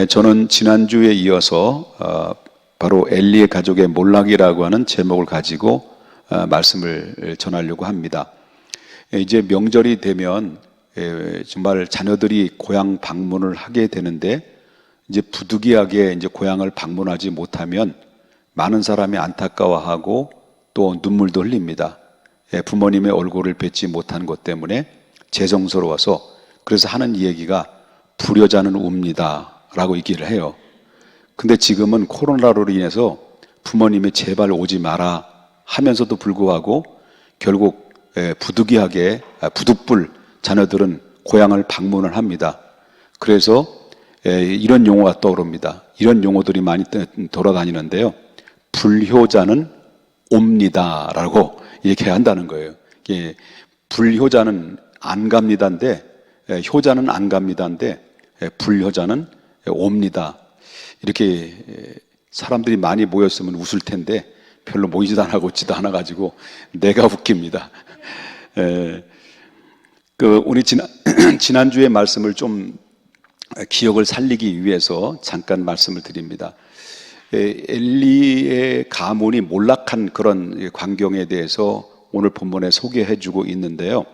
저는 지난주에 이어서 바로 엘리의 가족의 몰락이라고 하는 제목을 가지고 말씀을 전하려고 합니다. 이제 명절이 되면 정말 자녀들이 고향 방문을 하게 되는데, 이제 부득이하게 이제 고향을 방문하지 못하면 많은 사람이 안타까워하고 또 눈물도 흘립니다. 부모님의 얼굴을 뵙지 못한 것 때문에 죄송스러워서, 그래서 하는 얘기가 불효자는 웁니다 라고 얘기를 해요. 근데 지금은 코로나로 인해서 부모님이 제발 오지 마라 하면서도 불구하고 결국 부득이하게 부득불 자녀들은 고향을 방문을 합니다. 그래서 이런 용어가 떠오릅니다. 이런 용어들이 많이 돌아다니는데요. 불효자는 옵니다 라고 얘기한다는 거예요. 불효자는 안 갑니다인데, 효자는 안 갑니다인데 불효자는 옵니다. 이렇게 사람들이 많이 모였으면 웃을 텐데 별로 모이지도 않지도 않아가지고 내가 웃깁니다. 우리 지난주의 말씀을 좀 기억을 살리기 위해서 잠깐 말씀을 드립니다. 엘리의 가문이 몰락한 그런 광경에 대해서 오늘 본문에 소개해주고 있는데요.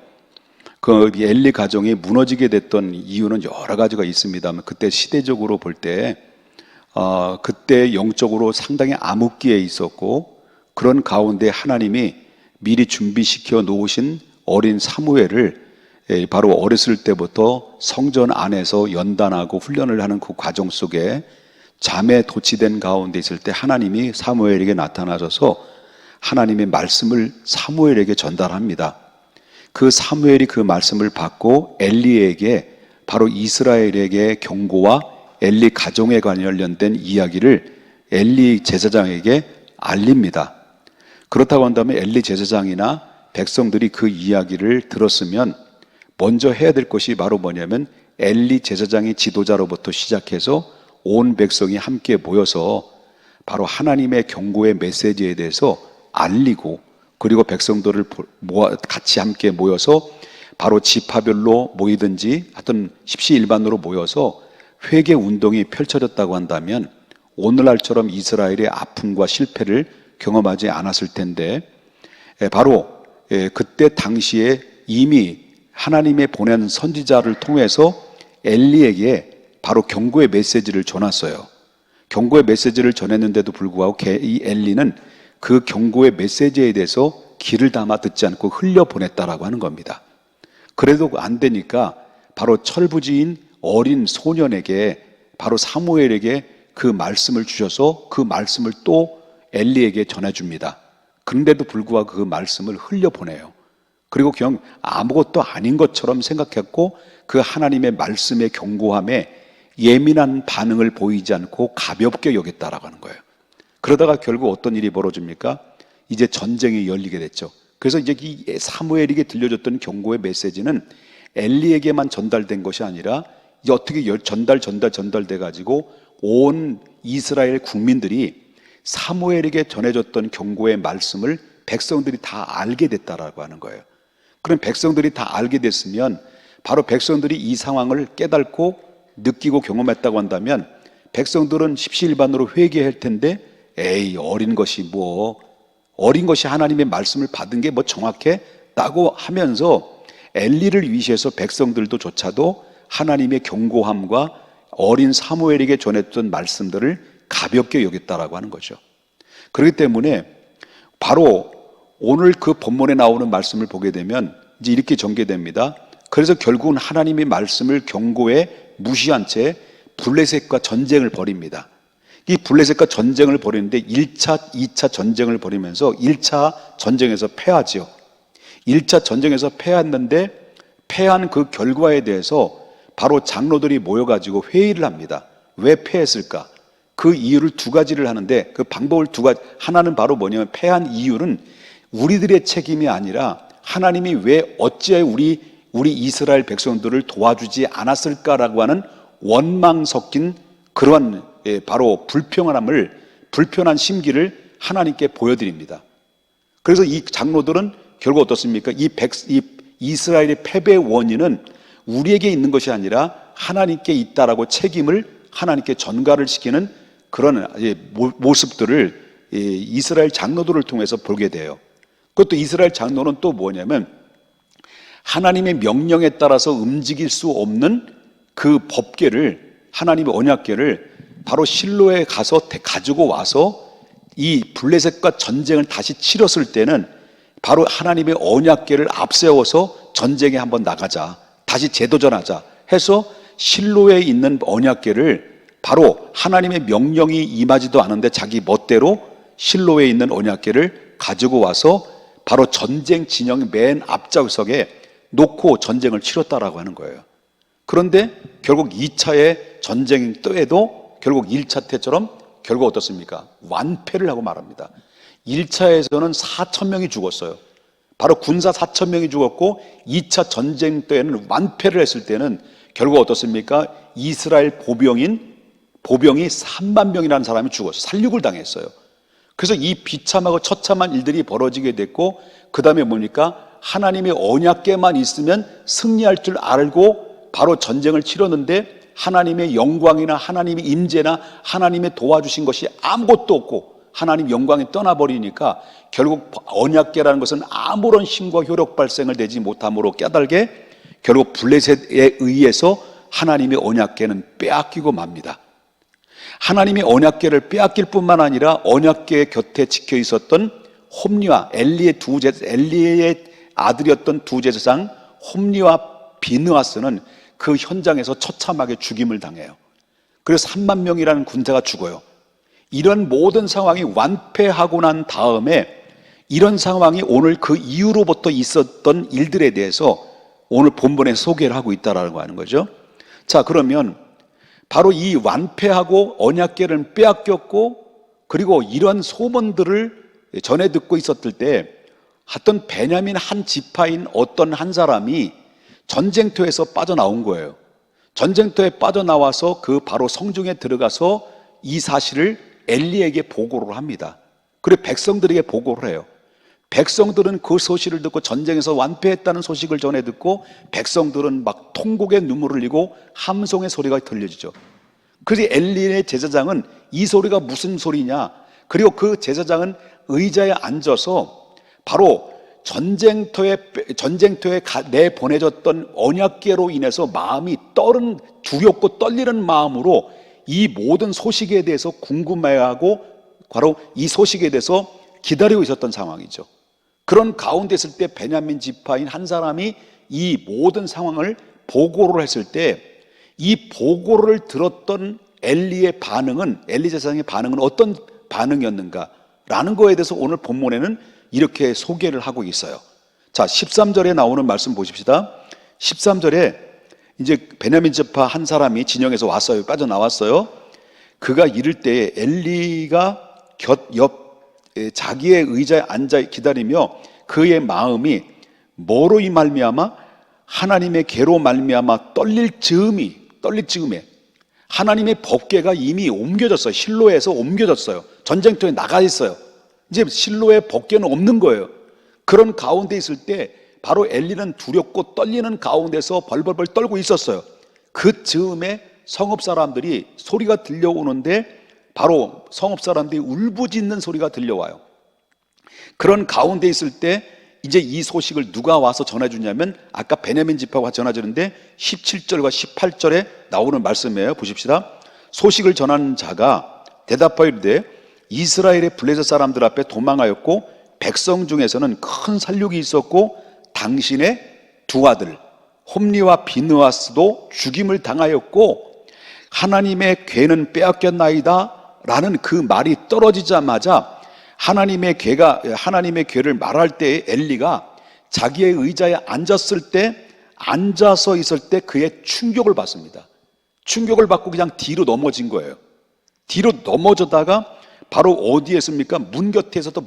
그 엘리 가정이 무너지게 됐던 이유는 여러 가지가 있습니다만, 그때 시대적으로 볼 때 그때 영적으로 상당히 암흑기에 있었고, 그런 가운데 하나님이 미리 준비시켜 놓으신 어린 사무엘을 바로 어렸을 때부터 성전 안에서 연단하고 훈련을 하는 그 과정 속에 잠에 도취된 가운데 있을 때 하나님이 사무엘에게 나타나셔서 하나님의 말씀을 사무엘에게 전달합니다. 그 사무엘이 그 말씀을 받고 엘리에게, 바로 이스라엘에게 경고와 엘리 가정에 관련된 이야기를 엘리 제사장에게 알립니다. 그렇다고 한다면 엘리 제사장이나 백성들이 그 이야기를 들었으면 먼저 해야 될 것이 바로 뭐냐면, 엘리 제사장의 지도자로부터 시작해서 온 백성이 함께 모여서 바로 하나님의 경고의 메시지에 대해서 알리고, 그리고 백성들을 같이 함께 모여서 바로 지파별로 모이든지 하여튼 십시일반으로 모여서 회개 운동이 펼쳐졌다고 한다면 오늘날처럼 이스라엘의 아픔과 실패를 경험하지 않았을 텐데, 바로 그때 당시에 이미 하나님의 보낸 선지자를 통해서 엘리에게 바로 경고의 메시지를 전했어요. 경고의 메시지를 전했는데도 불구하고 이 엘리는 그 경고의 메시지에 대해서 귀를 담아 듣지 않고 흘려보냈다라고 하는 겁니다. 그래도 안 되니까 바로 철부지인 어린 소년에게, 바로 사무엘에게 그 말씀을 주셔서 그 말씀을 또 엘리에게 전해줍니다. 그런데도 불구하고 그 말씀을 흘려보내요. 그리고 그냥 아무것도 아닌 것처럼 생각했고, 그 하나님의 말씀의 경고함에 예민한 반응을 보이지 않고 가볍게 여겼다라고 하는 거예요. 그러다가 결국 어떤 일이 벌어집니까? 이제 전쟁이 열리게 됐죠. 그래서 이제 이 사무엘에게 들려줬던 경고의 메시지는 엘리에게만 전달된 것이 아니라 이제 어떻게 전달돼 가지고 온 이스라엘 국민들이 사무엘에게 전해줬던 경고의 말씀을 백성들이 다 알게 됐다라고 하는 거예요. 그럼 백성들이 다 알게 됐으면, 바로 백성들이 이 상황을 깨닫고 느끼고 경험했다고 한다면 백성들은 십시일반으로 회개할 텐데, 에이 어린 것이 하나님의 말씀을 받은 게 뭐 정확했다고 하면서 엘리를 위시해서 백성들조차도 하나님의 경고함과 어린 사무엘에게 전했던 말씀들을 가볍게 여겼다라고 하는 거죠. 그렇기 때문에 바로 오늘 그 본문에 나오는 말씀을 보게 되면 이제 이렇게 전개됩니다. 그래서 결국은 하나님의 말씀을 경고에 무시한 채 블레셋과 전쟁을 벌입니다. 이 블레셋과 전쟁을 벌이는데 1차, 2차 전쟁을 벌이면서 1차 전쟁에서 패하죠. 1차 전쟁에서 패했는데, 패한 그 결과에 대해서 바로 장로들이 모여가지고 회의를 합니다. 왜 패했을까? 그 이유를 두 가지를 하는데, 그 방법을 두 가지. 하나는 바로 뭐냐면, 패한 이유는 우리들의 책임이 아니라 하나님이 왜 어찌하여 우리 이스라엘 백성들을 도와주지 않았을까라고 하는 원망 섞인 그러한 바로 불편한 심기를 하나님께 보여드립니다. 그래서 이 장로들은 결국 어떻습니까? 이 이스라엘의 패배의 원인은 우리에게 있는 것이 아니라 하나님께 있다라고 책임을 하나님께 전가를 시키는 그런 모습들을 이스라엘 장로들을 통해서 보게 돼요. 그것도 이스라엘 장로는 또 뭐냐면 하나님의 명령에 따라서 움직일 수 없는 그 법궤를, 하나님의 언약궤를 바로 실로에 가서 가지고 와서 이 블레셋과 전쟁을 다시 치렀을 때는 바로 하나님의 언약궤를 앞세워서 전쟁에 한번 나가자, 다시 재도전하자 해서 실로에 있는 언약궤를 바로 하나님의 명령이 임하지도 않은데 자기 멋대로 실로에 있는 언약궤를 가지고 와서 바로 전쟁 진영 맨 앞좌석에 놓고 전쟁을 치렀다라고 하는 거예요. 그런데 결국 2차의 전쟁 때에도 결국 1차 때처럼 결국 어떻습니까? 완패를 하고 말합니다. 1차에서는 4,000명이 죽었어요. 바로 군사 4,000명이 죽었고 2차 전쟁 때에는 완패를 했을 때는 결국 어떻습니까? 이스라엘 보병이 3만 명이라는 사람이 죽었어요. 살육을 당했어요. 그래서 이 비참하고 처참한 일들이 벌어지게 됐고 그 다음에 뭡니까? 하나님의 언약궤만 있으면 승리할 줄 알고 바로 전쟁을 치렀는데 하나님의 영광이나 하나님의 임재나 하나님의 도와주신 것이 아무것도 없고 하나님 영광이 떠나버리니까 결국 언약궤라는 것은 아무런 힘과 효력 발생을 되지 못함으로 깨달게 결국 블레셋에 의해서 하나님의 언약궤는 빼앗기고 맙니다. 하나님의 언약궤를 빼앗길 뿐만 아니라 언약궤 곁에 지켜 있었던 홈리와 엘리의 아들이었던 두 제사장 홈리와 비느하스는 그 현장에서 처참하게 죽임을 당해요. 그래서 3만 명이라는 군사가 죽어요. 이런 모든 상황이 완패하고 난 다음에 이런 상황이 오늘 그 이후로부터 있었던 일들에 대해서 오늘 본문에 소개를 하고 있다라고 하는 거죠. 자, 그러면 바로 이 완패하고 언약궤를 빼앗겼고 그리고 이런 소문들을 전해 듣고 있었을 때 어떤 베냐민 한 지파인 어떤 한 사람이 전쟁터에서 빠져나온 거예요. 전쟁터에 빠져나와서 그 바로 성중에 들어가서 이 사실을 엘리에게 보고를 합니다. 그리고 백성들에게 보고를 해요. 백성들은 그 소식을 듣고 전쟁에서 완패했다는 소식을 전해 듣고 백성들은 막 통곡의 눈물을 흘리고 함성의 소리가 들려지죠. 그래서 엘리의 제사장은 이 소리가 무슨 소리냐? 그리고 그 제사장은 의자에 앉아서 바로 전쟁터에 내보내졌던 언약궤로 인해서 마음이 두렵고 떨리는 마음으로 이 모든 소식에 대해서 궁금해하고 바로 이 소식에 대해서 기다리고 있었던 상황이죠. 그런 가운데 있을 때 베냐민 지파인 한 사람이 이 모든 상황을 보고를 했을 때 이 보고를 들었던 엘리 제사장의 반응은 어떤 반응이었는가라는 거에 대해서 오늘 본문에는 이렇게 소개를 하고 있어요. 자, 13절에 나오는 말씀 보십시다. 13절에 이제 베냐민 지파 한 사람이 진영에서 왔어요. 빠져나왔어요. 그가 이를 때에 엘리가 자기의 의자에 앉아 기다리며 그의 마음이 뭐로 이 말미암아 하나님의 계로 말미암아 떨릴 즈음에 하나님의 법궤가 이미 옮겨졌어요. 실로에서 옮겨졌어요. 전쟁터에 나가 있어요. 이제 실로의 법궤는 없는 거예요. 그런 가운데 있을 때 바로 엘리는 두렵고 떨리는 가운데서 벌벌벌 떨고 있었어요. 그 즈음에 성읍 사람들이 소리가 들려오는데 바로 성읍 사람들이 울부짖는 소리가 들려와요. 그런 가운데 있을 때 이제 이 소식을 누가 와서 전해주냐면 아까 베냐민 지파가 전해주는데 17절과 18절에 나오는 말씀이에요. 보십시다. 소식을 전하는 자가 대답하여 이르되 이스라엘의 블레셋 사람들 앞에 도망하였고 백성 중에서는 큰 살육이 있었고 당신의 두 아들 홈리와 비느하스도 죽임을 당하였고 하나님의 궤는 빼앗겼나이다 라는 그 말이 떨어지자마자 하나님의 궤를 말할 때 엘리가 자기의 의자에 앉아서 있을 때 그의 충격을 받습니다. 충격을 받고 그냥 뒤로 넘어진 거예요. 뒤로 넘어져다가 바로 어디에 있습니까? 문 곁에서도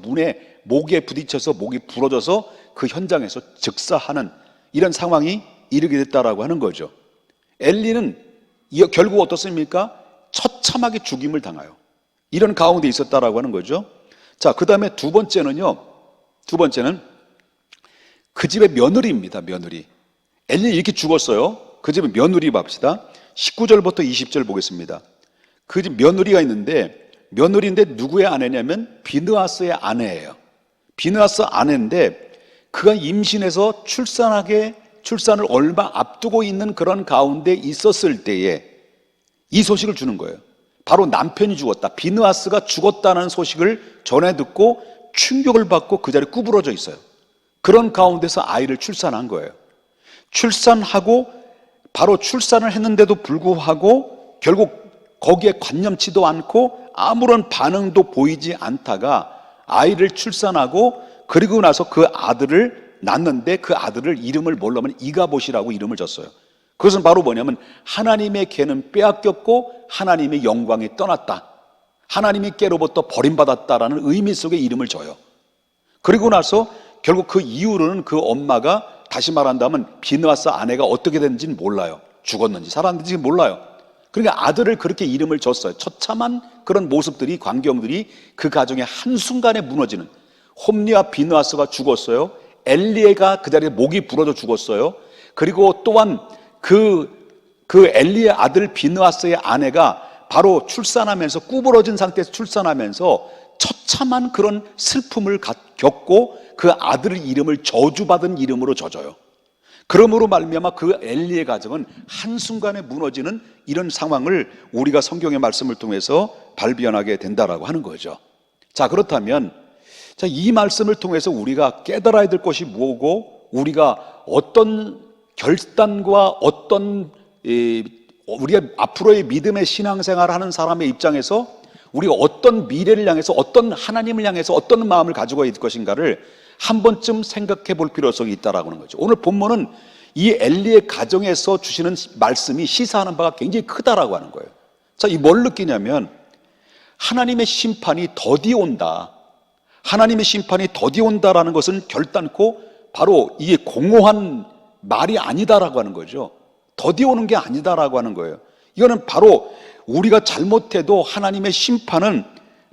목에 부딪혀서 목이 부러져서 그 현장에서 즉사하는 이런 상황이 이르게 됐다라고 하는 거죠. 엘리는 결국 어떻습니까? 처참하게 죽임을 당해요. 이런 가운데 있었다라고 하는 거죠. 자, 그 다음에 두 번째는 그 집의 며느리입니다. 며느리. 엘리 이렇게 죽었어요. 그 집의 며느리 봅시다. 19절부터 20절 보겠습니다. 그 며느리가 있는데, 며느리인데 누구의 아내냐면 비느하스의 아내예요. 비느하스 아내인데 그가 임신해서 출산을 얼마 앞두고 있는 그런 가운데 있었을 때에 이 소식을 주는 거예요. 바로 남편이 죽었다, 비느하스가 죽었다는 소식을 전해 듣고 충격을 받고 그 자리에 구부러져 있어요. 그런 가운데서 아이를 출산한 거예요. 출산하고 바로 출산을 했는데도 불구하고 결국 거기에 관념치도 않고 아무런 반응도 보이지 않다가 아이를 출산하고 그리고 나서 그 아들을 낳는데 그 아들을 이름을 뭘로 하면 이가봇이라고 이름을 줬어요. 그것은 바로 뭐냐면 하나님의 계는 빼앗겼고 하나님의 영광이 떠났다, 하나님의 깨로부터 버림받았다라는 의미 속의 이름을 줘요. 그리고 나서 결국 그 이후로는 그 엄마가, 다시 말한다면 비느하스 아내가 어떻게 됐는지는 몰라요. 죽었는지 살았는지 몰라요. 그러니까 아들을 그렇게 이름을 줬어요. 처참한 그런 모습들이, 광경들이 그 가정에 한순간에 무너지는, 홈리와 비느하스가 죽었어요. 엘리에가 그 자리에 목이 부러져 죽었어요. 그리고 또한 그 엘리의 아들 비느하스의 아내가 바로 출산하면서, 구부러진 상태에서 출산하면서 처참한 그런 슬픔을 겪고 그 아들의 이름을 저주받은 이름으로 져줘요. 그러므로 말미암아 그 엘리의 가정은 한순간에 무너지는 이런 상황을 우리가 성경의 말씀을 통해서 발견하게 된다라고 하는 거죠. 자, 그렇다면 이 말씀을 통해서 우리가 깨달아야 될 것이 뭐고, 우리가 어떤 결단과 어떤 우리가 앞으로의 믿음의 신앙생활을 하는 사람의 입장에서 우리가 어떤 미래를 향해서, 어떤 하나님을 향해서 어떤 마음을 가지고 있을 것인가를 한 번쯤 생각해 볼 필요성이 있다라고 하는 거죠. 오늘 본문은 이 엘리의 가정에서 주시는 말씀이 시사하는 바가 굉장히 크다라고 하는 거예요. 자, 이 뭘 느끼냐면 하나님의 심판이 더디 온다, 하나님의 심판이 더디 온다라는 것은 결단코 바로 이게 공허한 말이 아니다라고 하는 거죠. 더디 오는 게 아니다라고 하는 거예요. 이거는 바로 우리가 잘못해도 하나님의 심판은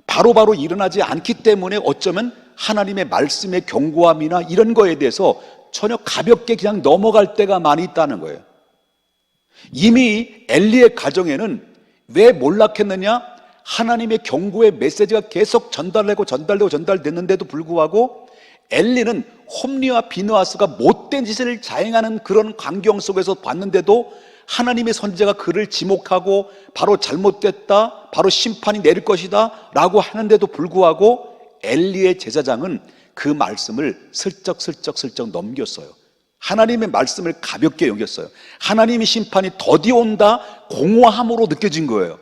바로바로 일어나지 않기 때문에 어쩌면 하나님의 말씀의 경고함이나 이런 거에 대해서 전혀 가볍게 그냥 넘어갈 때가 많이 있다는 거예요. 이미 엘리의 가정에는 왜 몰락했느냐? 하나님의 경고의 메시지가 계속 전달됐는데도 불구하고 엘리는 홈리와 비느하스가 못된 짓을 자행하는 그런 광경 속에서 봤는데도 하나님의 선지자가 그를 지목하고 바로 잘못됐다, 바로 심판이 내릴 것이다 라고 하는데도 불구하고 엘리의 제사장은 그 말씀을 슬쩍 넘겼어요. 하나님의 말씀을 가볍게 여겼어요. 하나님의 심판이 더디 온다, 공허함으로 느껴진 거예요.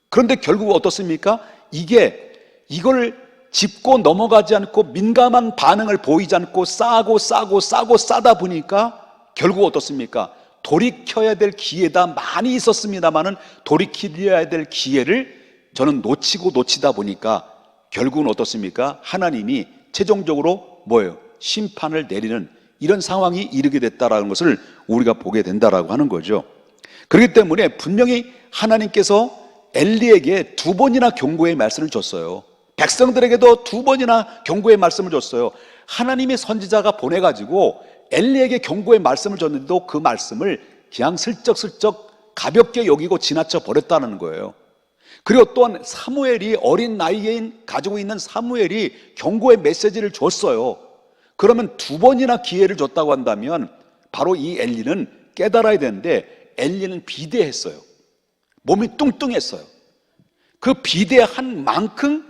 그런데 결국 어떻습니까? 이걸 짚고 넘어가지 않고 민감한 반응을 보이지 않고 싸고 싸다 보니까 결국 어떻습니까? 돌이켜야 될 기회가 많이 있었습니다만은 돌이켜야 될 기회를 저는 놓치다 보니까 결국은 어떻습니까? 하나님이 최종적으로 뭐예요? 심판을 내리는 이런 상황이 이르게 됐다라는 것을 우리가 보게 된다라고 하는 거죠. 그렇기 때문에 분명히 하나님께서 엘리에게 2번이나 경고의 말씀을 줬어요. 백성들에게도 2번이나 경고의 말씀을 줬어요. 하나님의 선지자가 보내가지고 엘리에게 경고의 말씀을 줬는데도 그 말씀을 그냥 슬쩍 가볍게 여기고 지나쳐 버렸다는 거예요. 그리고 또한 사무엘이, 어린 나이에 가지고 있는 사무엘이 경고의 메시지를 줬어요. 그러면 2번이나 기회를 줬다고 한다면 바로 이 엘리는 깨달아야 되는데 엘리는 비대했어요. 몸이 뚱뚱했어요. 그 비대한 만큼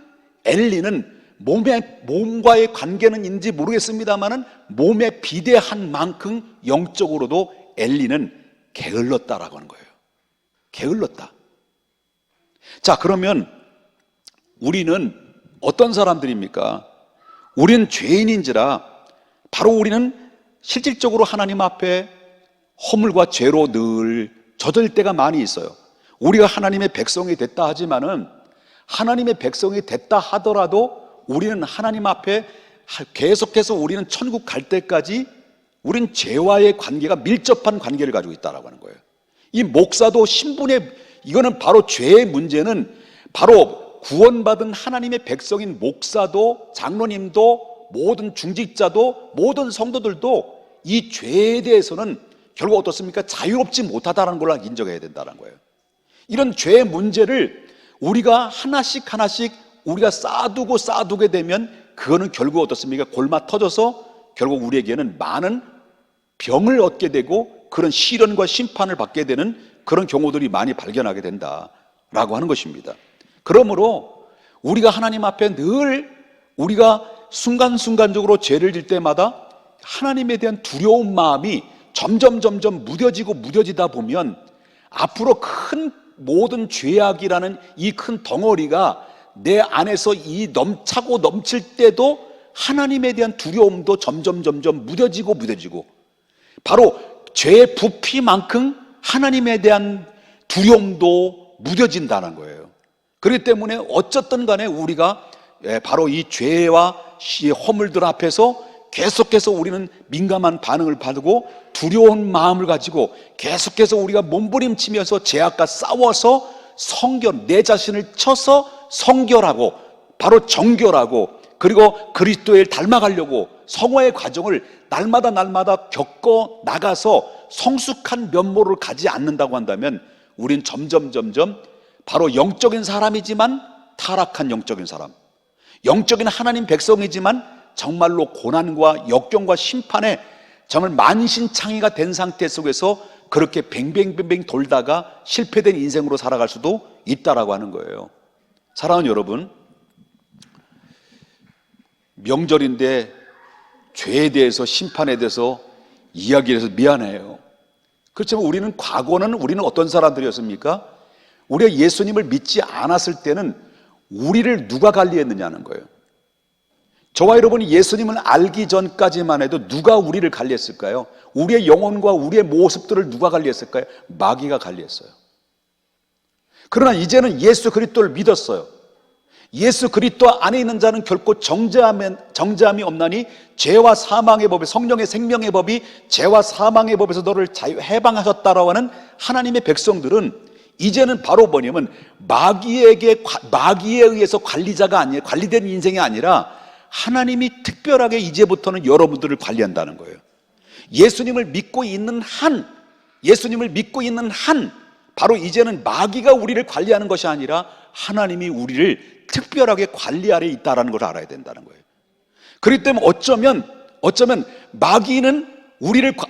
엘리는 몸과의 관계는 인지 모르겠습니다만은 몸에 비대한 만큼 영적으로도 엘리는 게을렀다라고 하는 거예요. 게을렀다. 자, 그러면 우리는 어떤 사람들입니까? 우리는 죄인인지라 바로 우리는 실질적으로 하나님 앞에 허물과 죄로 늘 젖을 때가 많이 있어요. 우리가 하나님의 백성이 됐다 하지만은 하나님의 백성이 됐다 하더라도 우리는 하나님 앞에 계속해서 우리는 천국 갈 때까지 우리는 죄와의 관계가 밀접한 관계를 가지고 있다라고 하는 거예요. 이 목사도 신분의, 이거는 바로 죄의 문제는 바로 구원받은 하나님의 백성인 목사도, 장로님도, 모든 중직자도, 모든 성도들도 이 죄에 대해서는 결국 어떻습니까? 자유롭지 못하다는 걸 인정해야 된다는 거예요. 이런 죄의 문제를 우리가 하나씩 하나씩 우리가 쌓아두게 되면 그거는 결국 어떻습니까? 골마 터져서 결국 우리에게는 많은 병을 얻게 되고 그런 시련과 심판을 받게 되는 그런 경우들이 많이 발견하게 된다라고 하는 것입니다. 그러므로 우리가 하나님 앞에 늘 우리가 순간순간적으로 죄를 질 때마다 하나님에 대한 두려운 마음이 점점 무뎌지다 보면 앞으로 큰 모든 죄악이라는 이 큰 덩어리가 내 안에서 이 차고 넘칠 때도 하나님에 대한 두려움도 점점 무뎌지고 바로 죄의 부피만큼 하나님에 대한 두려움도 무뎌진다는 거예요. 그렇기 때문에 어쨌든 간에 우리가 바로 이 죄와 이 허물들 앞에서 계속해서 우리는 민감한 반응을 받고 두려운 마음을 가지고 계속해서 우리가 몸부림치면서 죄악과 싸워서 내 자신을 쳐서 성결하고 바로 정결하고 그리고 그리스도를 닮아가려고 성화의 과정을 날마다 겪어 나가서 성숙한 면모를 가지 않는다고 한다면 우린 점점 바로 영적인 사람이지만 타락한 영적인 사람, 영적인 하나님 백성이지만 정말로 고난과 역경과 심판에 정말 만신창이가 된 상태 속에서 그렇게 뱅뱅 돌다가 실패된 인생으로 살아갈 수도 있다라고 하는 거예요. 사랑하는 여러분, 명절인데 죄에 대해서 심판에 대해서 이야기해서 미안해요. 그렇지만 우리는 어떤 사람들이었습니까? 우리가 예수님을 믿지 않았을 때는 우리를 누가 관리했느냐는 거예요. 저와 여러분이 예수님을 알기 전까지만 해도 누가 우리를 관리했을까요? 우리의 영혼과 우리의 모습들을 누가 관리했을까요? 마귀가 관리했어요. 그러나 이제는 예수 그리스도를 믿었어요. 예수 그리스도 안에 있는 자는 결코 정죄함이 없나니 죄와 사망의 법에 성령의 생명의 법이 죄와 사망의 법에서 너를 해방하셨다라고 하는 하나님의 백성들은 이제는 바로 뭐냐면 마귀에 의해서 관리된 인생이 아니라 하나님이 특별하게 이제부터는 여러분들을 관리한다는 거예요. 예수님을 믿고 있는 한 바로 이제는 마귀가 우리를 관리하는 것이 아니라 하나님이 우리를 특별하게 관리 아래에 있다는 걸 알아야 된다는 거예요. 그렇기 때문에 어쩌면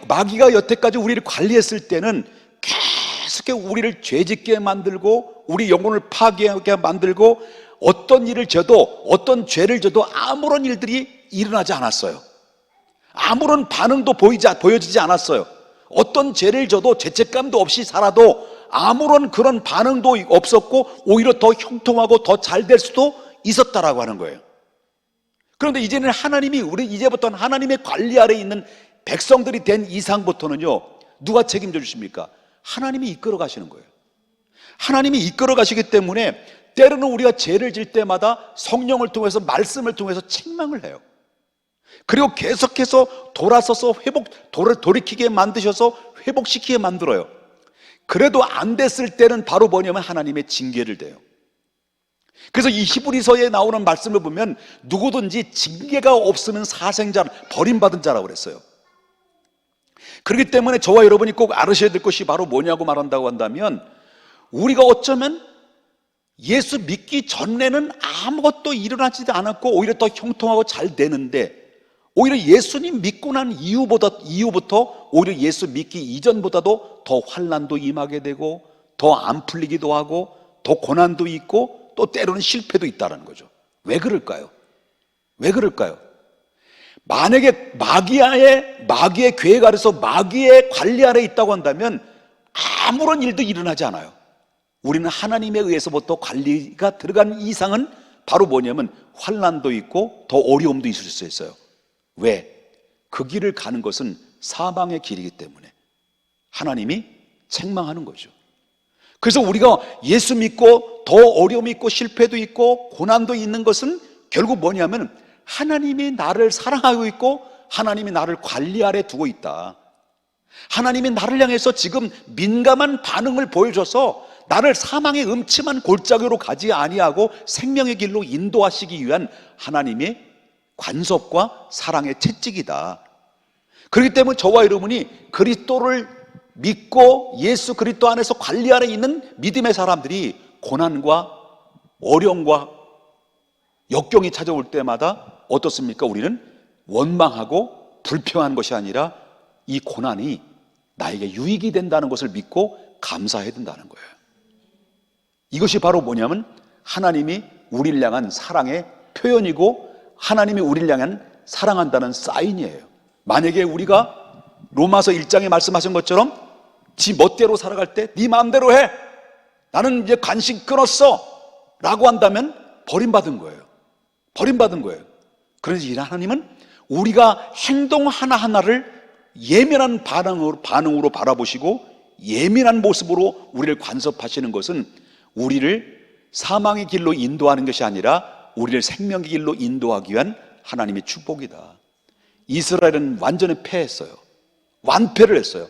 마귀가 여태까지 우리를 관리했을 때는 계속 우리를 죄짓게 만들고 우리 영혼을 파괴하게 만들고 어떤 죄를 져도 아무런 일들이 일어나지 않았어요. 아무런 반응도 보여지지 않았어요. 어떤 죄를 져도 죄책감도 없이 살아도 아무런 그런 반응도 없었고 오히려 더 형통하고 더 잘 될 수도 있었다라고 하는 거예요. 그런데 이제는 이제부터는 하나님의 관리 아래에 있는 백성들이 된 이상부터는요, 누가 책임져 주십니까? 하나님이 이끌어 가시는 거예요. 하나님이 이끌어 가시기 때문에 때로는 우리가 죄를 질 때마다 성령을 통해서 말씀을 통해서 책망을 해요. 그리고 계속해서 돌아서서 돌이키게 만드셔서 회복시키게 만들어요. 그래도 안 됐을 때는 바로 뭐냐면 하나님의 징계를 대요. 그래서 이 히브리서에 나오는 말씀을 보면 누구든지 징계가 없으면 사생자, 버림받은 자라고 그랬어요. 그렇기 때문에 저와 여러분이 꼭 알으셔야 될 것이 바로 뭐냐고 말한다고 한다면 우리가 어쩌면 예수 믿기 전에는 아무것도 일어나지도 않았고 오히려 더 형통하고 잘 되는데 오히려 예수님 믿고 난 이후부터 오히려 예수 믿기 이전보다도 더 환난도 임하게 되고 더 안 풀리기도 하고 더 고난도 있고 또 때로는 실패도 있다는 거죠. 왜 그럴까요? 만약에 마귀의 계획 아래서 마귀의 관리 아래에 있다고 한다면 아무런 일도 일어나지 않아요. 우리는 하나님에 의해서부터 관리가 들어간 이상은 바로 뭐냐면 환난도 있고 더 어려움도 있을 수 있어요. 왜? 그 길을 가는 것은 사망의 길이기 때문에 하나님이 책망하는 거죠. 그래서 우리가 예수 믿고 더 어려움이 있고 실패도 있고 고난도 있는 것은 결국 뭐냐면 하나님이 나를 사랑하고 있고 하나님이 나를 관리 아래 두고 있다. 하나님이 나를 향해서 지금 민감한 반응을 보여줘서 나를 사망의 음침한 골짜기로 가지 아니하고 생명의 길로 인도하시기 위한 하나님의 관섭과 사랑의 채찍이다. 그렇기 때문에 저와 여러분이 그리스도를 믿고 예수 그리스도 안에서 관리 아래 있는 믿음의 사람들이 고난과 어려움과 역경이 찾아올 때마다 어떻습니까? 우리는 원망하고 불평한 것이 아니라 이 고난이 나에게 유익이 된다는 것을 믿고 감사해야 된다는 거예요. 이것이 바로 뭐냐면 하나님이 우리를 향한 사랑의 표현이고 하나님이 우리를 향한 사랑한다는 사인이에요. 만약에 우리가 로마서 1장에 말씀하신 것처럼 지 멋대로 살아갈 때 네 마음대로 해, 나는 이제 관심 끊었어 라고 한다면 버림받은 거예요. 버림받은 거예요. 그래서 이 하나님은 우리가 행동 하나하나를 예민한 반응으로 바라보시고 예민한 모습으로 우리를 간섭하시는 것은 우리를 사망의 길로 인도하는 것이 아니라 우리를 생명의 길로 인도하기 위한 하나님의 축복이다. 이스라엘은 완전히 패했어요. 완패를 했어요.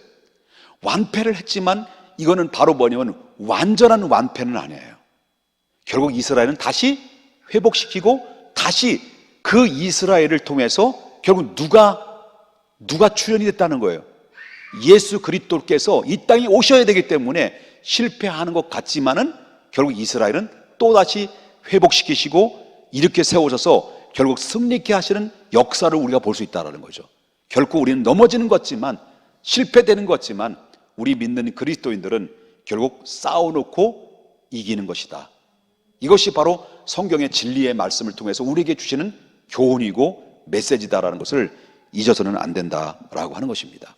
완패를 했지만 이거는 바로 뭐냐면 완전한 완패는 아니에요. 결국 이스라엘은 다시 회복시키고 다시 그 이스라엘을 통해서 결국 누가 출현이 됐다는 거예요. 예수 그리스도께서 이 땅에 오셔야 되기 때문에 실패하는 것 같지만은 결국 이스라엘은 또다시 회복시키시고 이렇게 세우셔서 결국 승리케 하시는 역사를 우리가 볼 수 있다는 거죠. 결코 우리는 넘어지는 것 같지만 실패되는 것 같지만 우리 믿는 그리스도인들은 결국 싸워놓고 이기는 것이다. 이것이 바로 성경의 진리의 말씀을 통해서 우리에게 주시는 교훈이고 메시지다라는 것을 잊어서는 안 된다라고 하는 것입니다.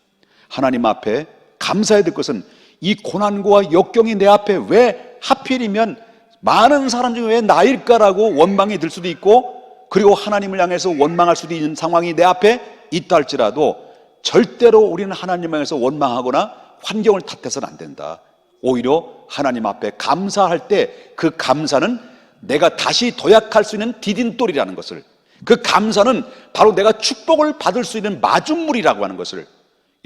하나님 앞에 감사해야 될 것은 이 고난과 역경이 내 앞에 왜 하필이면 많은 사람 중에 왜 나일까라고 원망이 들 수도 있고 그리고 하나님을 향해서 원망할 수도 있는 상황이 내 앞에 있다 할지라도 절대로 우리는 하나님을 향해서 원망하거나 환경을 탓해서는 안 된다. 오히려 하나님 앞에 감사할 때 그 감사는 내가 다시 도약할 수 있는 디딤돌이라는 것을, 그 감사는 바로 내가 축복을 받을 수 있는 마중물이라고 하는 것을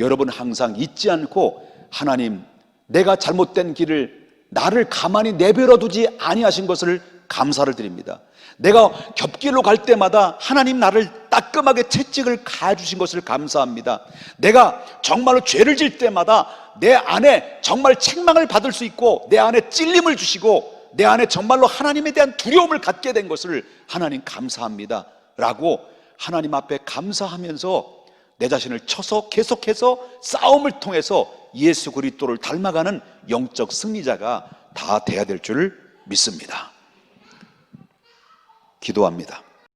여러분 항상 잊지 않고 하나님, 내가 잘못된 길을 나를 가만히 내버려 두지 아니하신 것을 감사를 드립니다. 내가 겹길로 갈 때마다 하나님 나를 따끔하게 채찍을 가해주신 것을 감사합니다. 내가 정말로 죄를 질 때마다 내 안에 정말 책망을 받을 수 있고 내 안에 찔림을 주시고 내 안에 정말로 하나님에 대한 두려움을 갖게 된 것을 하나님 감사합니다 라고 하나님 앞에 감사하면서 내 자신을 쳐서 계속해서 싸움을 통해서 예수 그리스도를 닮아가는 영적 승리자가 다 돼야 될 줄 믿습니다. 기도합니다.